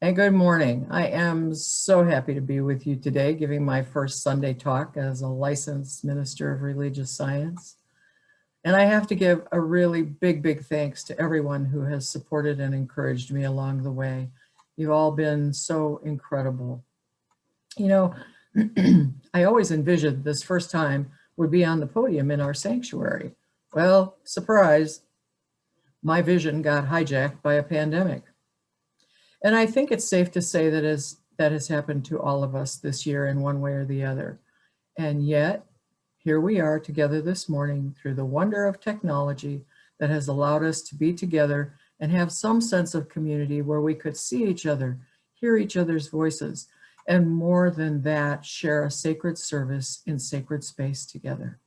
And good morning. I am so happy to be with you today, giving my first Sunday talk as a licensed minister of religious science. And I have to give a really big thanks to everyone who has supported and encouraged me along the way. You've all been so incredible. You know, I always envisioned this first time would be on the podium in our sanctuary. Well, surprise, my vision got hijacked by a pandemic. And I think it's safe to say that has happened to all of us this year in one way or the other. And yet, here we are together this morning through the wonder of technology that has allowed us to be together and have some sense of community where we could see each other, hear each other's voices, and more than that, share a sacred service in sacred space together.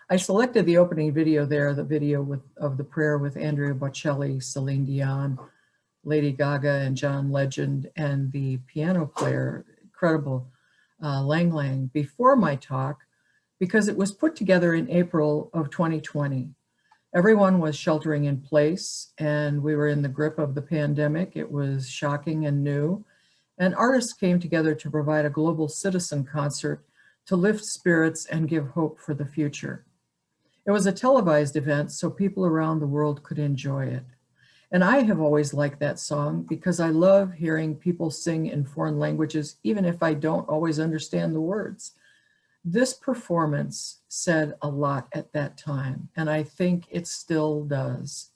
I selected the opening video there, the video of the prayer with Andrea Bocelli, Celine Dion, Lady Gaga and John Legend, and the piano player, incredible Lang Lang, before my talk, because it was put together in April of 2020. Everyone was sheltering in place and we were in the grip of the pandemic. It was shocking and new. And artists came together to provide a global citizen concert to lift spirits and give hope for the future. It was a televised event so people around the world could enjoy it. And I have always liked that song because I love hearing people sing in foreign languages, even if I don't always understand the words. This performance said a lot at that time, and I think it still does.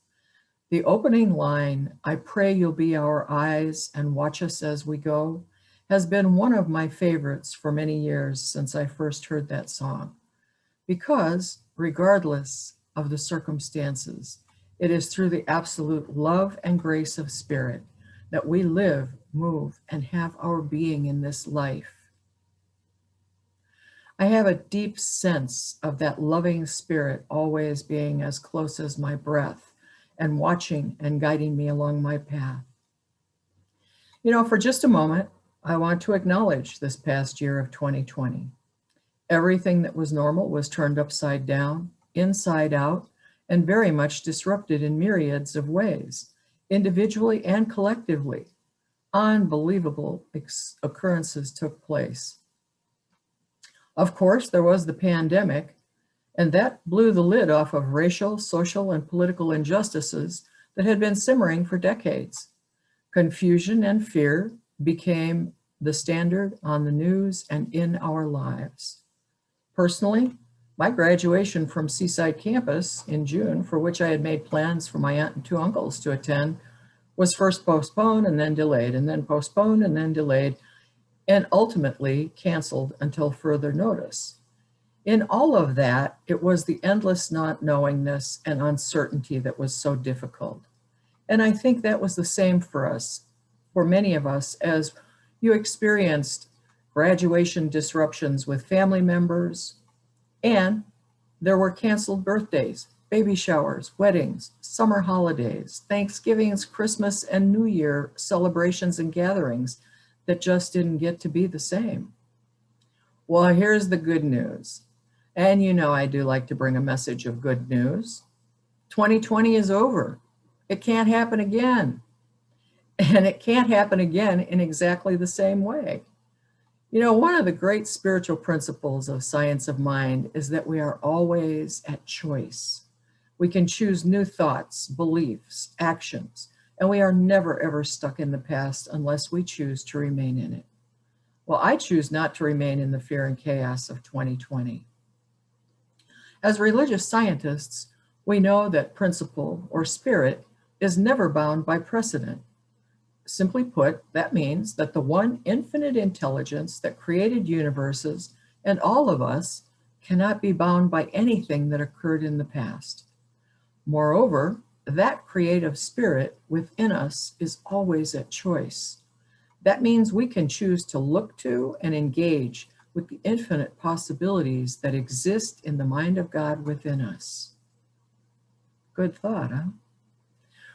The opening line, "I pray you'll be our eyes and watch us as we go," has been one of my favorites for many years since I first heard that song. Because regardless of the circumstances, it is through the absolute love and grace of Spirit that we live, move, and have our being in this life. I have a deep sense of that loving Spirit always being as close as my breath and watching and guiding me along my path. For just a moment, I want to acknowledge this past year of 2020. Everything that was normal was turned upside down, inside out, and very much disrupted in myriads of ways, individually and collectively. Unbelievable occurrences took place. Of course, there was the pandemic, and that blew the lid off of racial, social, and political injustices that had been simmering for decades. Confusion and fear became the standard on the news and in our lives. Personally, my graduation from Seaside campus in June, for which I had made plans for my aunt and two uncles to attend, was first postponed and then delayed, and then postponed and then delayed, and ultimately canceled until further notice. In all of that, it was the endless not knowingness and uncertainty that was so difficult. And I think that was the same for us, for many of us, as you experienced graduation disruptions with family members, and there were canceled birthdays, baby showers, weddings, summer holidays, Thanksgivings, Christmas, and New Year celebrations and gatherings that just didn't get to be the same. Well, here's the good news. And I do like to bring a message of good news. 2020 is over. It can't happen again. And it can't happen again in exactly the same way. One of the great spiritual principles of science of mind is that we are always at choice. We can choose new thoughts, beliefs, actions, and we are never ever stuck in the past unless we choose to remain in it. Well, I choose not to remain in the fear and chaos of 2020. As religious scientists, we know that principle or spirit is never bound by precedent. Simply put, that means that the one infinite intelligence that created universes and all of us cannot be bound by anything that occurred in the past. Moreover, that creative spirit within us is always at choice. That means we can choose to look to and engage with the infinite possibilities that exist in the mind of God within us. Good thought, huh?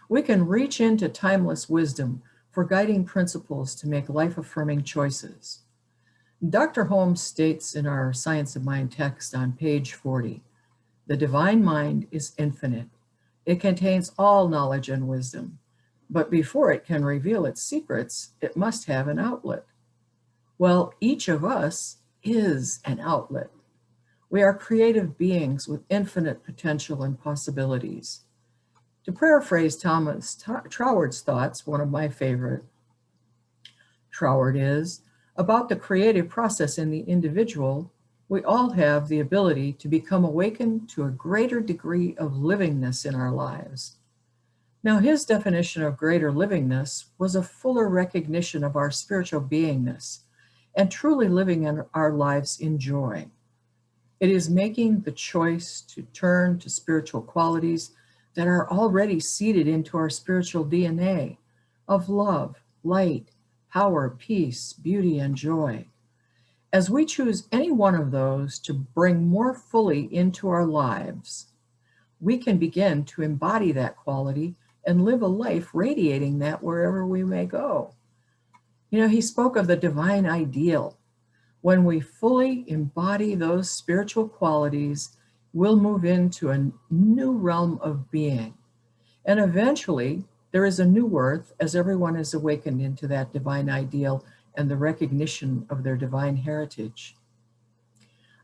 We can reach into timeless wisdom for guiding principles to make life-affirming choices. Dr. Holmes states in our Science of Mind text on page 40, "The divine mind is infinite. It contains all knowledge and wisdom. But before it can reveal its secrets, it must have an outlet. Well, each of us is an outlet. We are creative beings with infinite potential and possibilities. To paraphrase Thomas Troward's thoughts, one of my favorite, Troward is, about the creative process in the individual, we all have the ability to become awakened to a greater degree of livingness in our lives. Now, his definition of greater livingness was a fuller recognition of our spiritual beingness and truly living in our lives in joy. It is making the choice to turn to spiritual qualities that are already seeded into our spiritual DNA of love, light, power, peace, beauty, and joy. As we choose any one of those to bring more fully into our lives, we can begin to embody that quality and live a life radiating that wherever we may go. You know, he spoke of the divine ideal. When we fully embody those spiritual qualities, we'll move into a new realm of being. And eventually, there is a new worth as everyone is awakened into that divine ideal and the recognition of their divine heritage.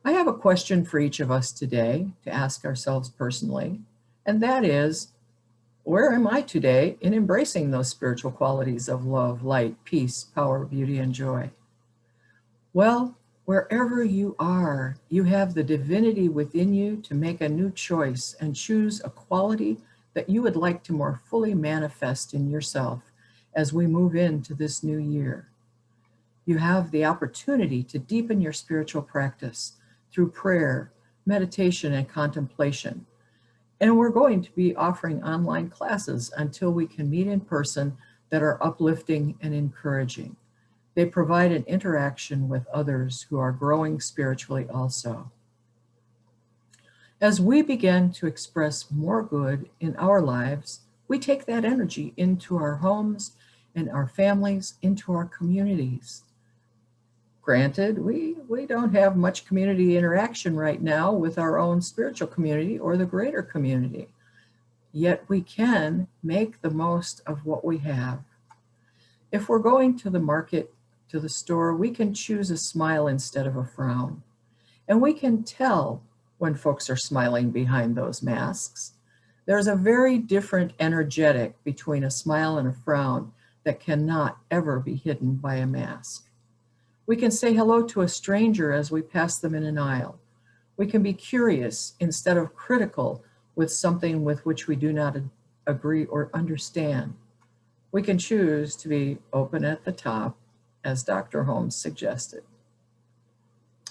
I have a question for each of us today to ask ourselves personally, and that is, where am I today in embracing those spiritual qualities of love, light, peace, power, beauty, and joy? Well, wherever you are, you have the divinity within you to make a new choice and choose a quality that you would like to more fully manifest in yourself as we move into this new year. You have the opportunity to deepen your spiritual practice through prayer, meditation, and contemplation. And we're going to be offering online classes until we can meet in person that are uplifting and encouraging. They provide an interaction with others who are growing spiritually also. As we begin to express more good in our lives, we take that energy into our homes and our families, into our communities. Granted, we don't have much community interaction right now with our own spiritual community or the greater community, yet we can make the most of what we have. If we're going to the market, to the store, we can choose a smile instead of a frown. And we can tell when folks are smiling behind those masks. There's a very different energetic between a smile and a frown that cannot ever be hidden by a mask. We can say hello to a stranger as we pass them in an aisle. We can be curious instead of critical with something with which we do not agree or understand. We can choose to be open at the top, as Dr. Holmes suggested.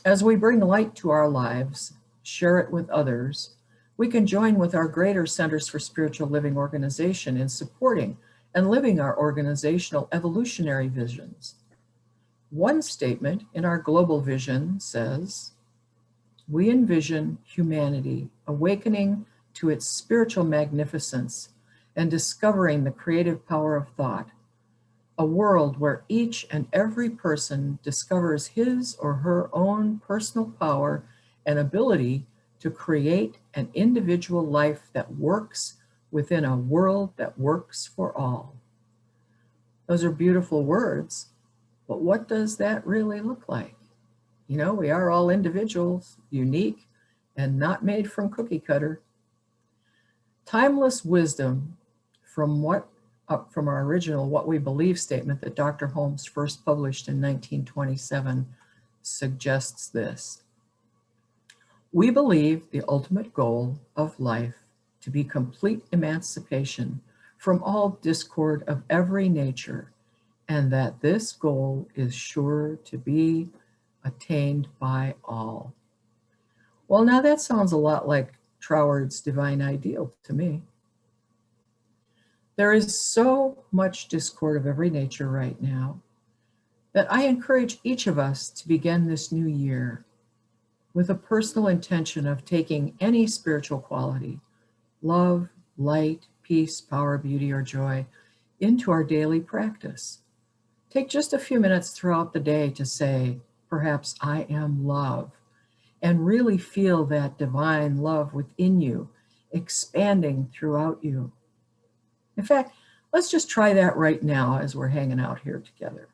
As we bring light to our lives, share it with others, we can join with our greater Centers for Spiritual Living organization in supporting and living our organizational evolutionary visions. One statement in our global vision says, we envision humanity awakening to its spiritual magnificence and discovering the creative power of thought, a world where each and every person discovers his or her own personal power and ability to create an individual life that works within a world that works for all. Those are beautiful words, but what does that really look like? You know, we are all individuals, unique, and not made from cookie cutter. Timeless wisdom from our original What We Believe statement that Dr. Holmes first published in 1927 suggests this. We believe the ultimate goal of life to be complete emancipation from all discord of every nature, and that this goal is sure to be attained by all. Well, now that sounds a lot like Troward's divine ideal to me. There is so much discord of every nature right now that I encourage each of us to begin this new year with a personal intention of taking any spiritual quality, love, light, peace, power, beauty, or joy, into our daily practice. Take just a few minutes throughout the day to say, perhaps I am love, and really feel that divine love within you, expanding throughout you. In fact, Let's just try that right now as we're hanging out here together.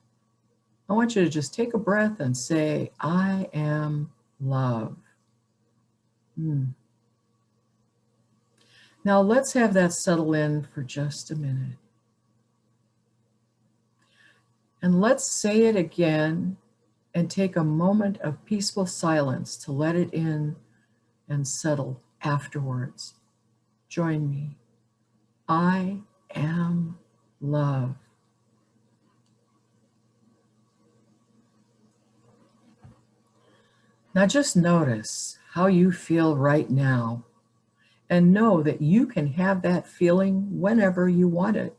I want you to just take a breath and say, I am love. Now let's have that settle in for just a minute. And let's say it again and take a moment of peaceful silence to let it in and settle afterwards. Join me. I am love. Now just notice how you feel right now and know that you can have that feeling whenever you want it.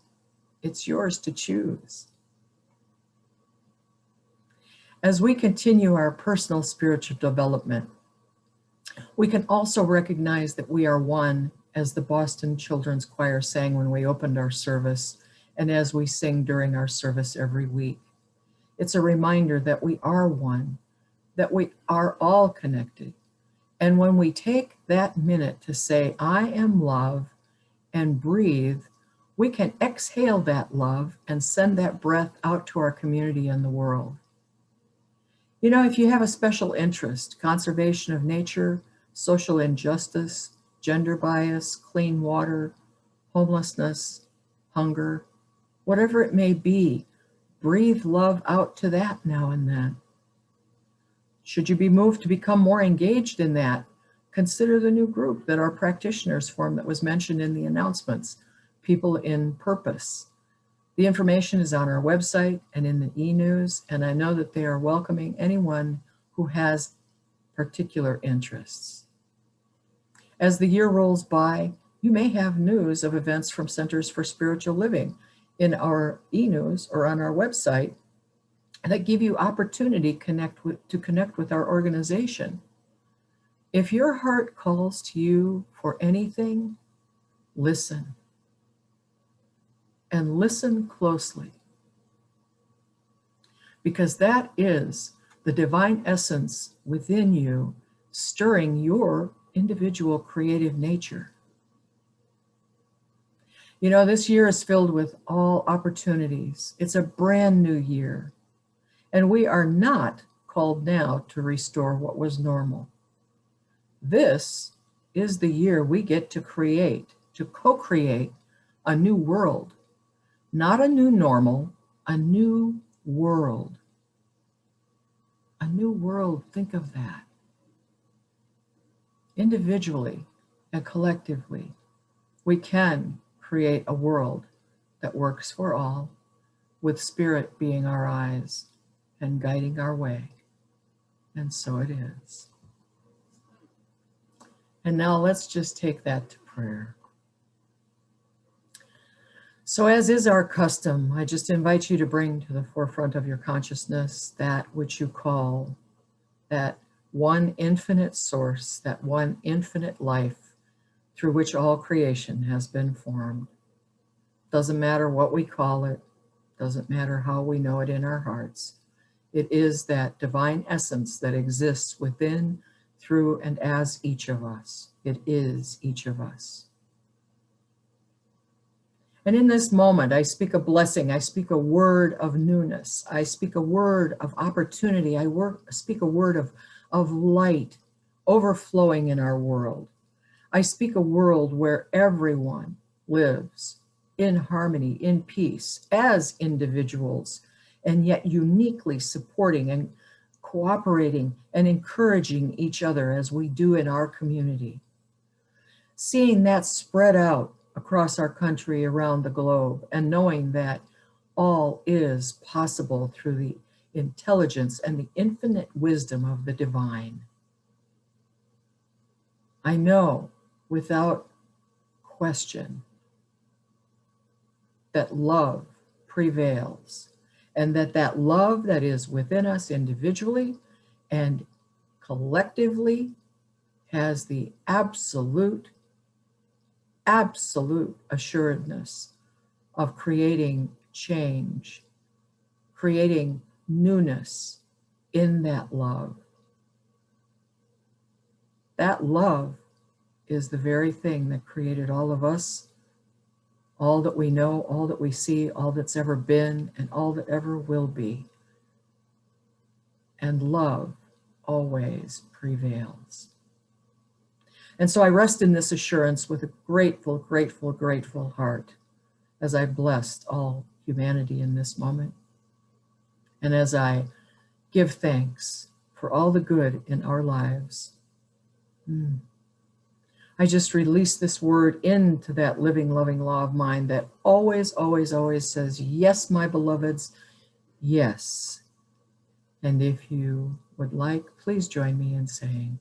It's yours to choose. As we continue our personal spiritual development, we can also recognize that we are one, as the Boston Children's Choir sang when we opened our service and as we sing during our service every week. It's a reminder that we are one, that we are all connected. And when we take that minute to say, I am love, and breathe, we can exhale that love and send that breath out to our community and the world. You know, if you have a special interest, conservation of nature, social injustice, gender bias, clean water, homelessness, hunger, whatever it may be, breathe love out to that now and then. Should you be moved to become more engaged in that, consider the new group that our practitioners formed that was mentioned in the announcements, People in Purpose. The information is on our website and in the e-news, and I know that they are welcoming anyone who has particular interests. As the year rolls by, you may have news of events from Centers for Spiritual Living in our e-news or on our website that give you opportunity to connect with our organization. If your heart calls to you for anything, listen. And listen closely. Because that is the divine essence within you stirring your individual creative nature. You know, this year is filled with all opportunities. It's a brand new year. And we are not called now to restore what was normal. This is the year we get to create, to co-create a new world. Not a new normal, a new world. A new world, think of that. Individually and collectively, we can create a world that works for all, with spirit being our eyes and guiding our way. And so it is. And now let's just take that to prayer. So as is our custom, I just invite you to bring to the forefront of your consciousness that which you call that one infinite source, that one infinite life through which all creation has been formed. Doesn't matter what we call it, doesn't matter how we know it in our hearts. It is that divine essence that exists within, through, and as each of us. It is each of us. And in this moment, I speak a blessing. I speak a word of newness. I speak a word of opportunity. I speak a word of light overflowing in our world. I speak a world where everyone lives in harmony, in peace, as individuals, and yet uniquely supporting and cooperating and encouraging each other as we do in our community. Seeing that spread out across our country, around the globe, and knowing that all is possible through the intelligence and the infinite wisdom of the divine. I know without question that love prevails, and that love that is within us individually and collectively has the absolute assuredness of creating change, creating newness in that love. That love is the very thing that created all of us, all that we know, all that we see, all that's ever been, and all that ever will be. And love always prevails. And so I rest in this assurance with a grateful, grateful, grateful heart as I blessed all humanity in this moment. And as I give thanks for all the good in our lives. I just release this word into that living, loving law of mine that always, always, always says, yes, my beloveds, yes. And if you would like, please join me in saying,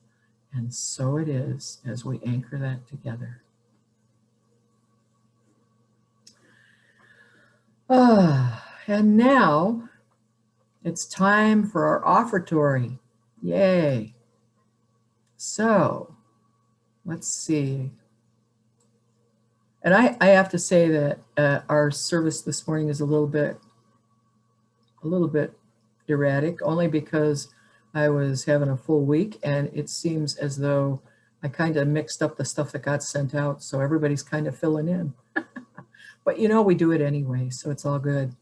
and so it is, as we anchor that together. And now it's time for our offertory. Yay. So let's see. And I have to say that our service this morning is a little bit erratic, only because I was having a full week, and it seems as though I kind of mixed up the stuff that got sent out, so everybody's kind of filling in. But you know, we do it anyway, so it's all good.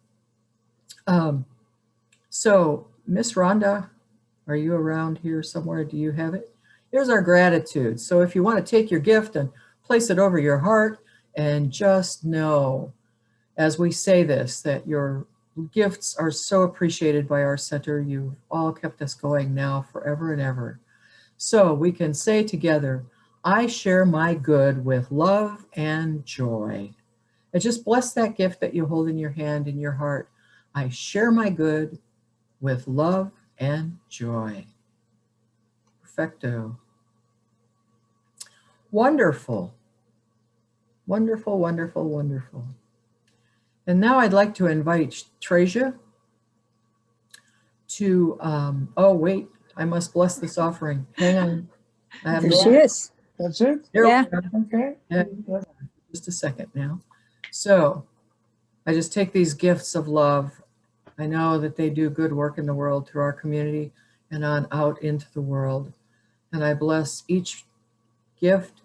So Miss Rhonda, are you around here somewhere? Do you have it? Here's our gratitude. So if you want to take your gift and place it over your heart, and just know, as we say this, that your gifts are so appreciated by our center. You've all kept us going now forever and ever. So we can say together, I share my good with love and joy. And just bless that gift that you hold in your hand, in your heart. I share my good with love and joy. Perfecto. Wonderful. Wonderful, wonderful, wonderful. And now I'd like to invite Treasure to, oh wait, I must bless this offering. Hang on. I have There she is. That's it? Yeah. Okay. Yeah. Just a second now. So I just take these gifts of love. I know that they do good work in the world through our community and on out into the world. And I bless each gift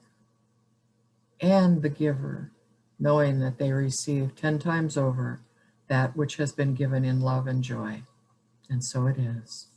and the giver, knowing that they receive 10 times over that which has been given in love and joy. And so it is.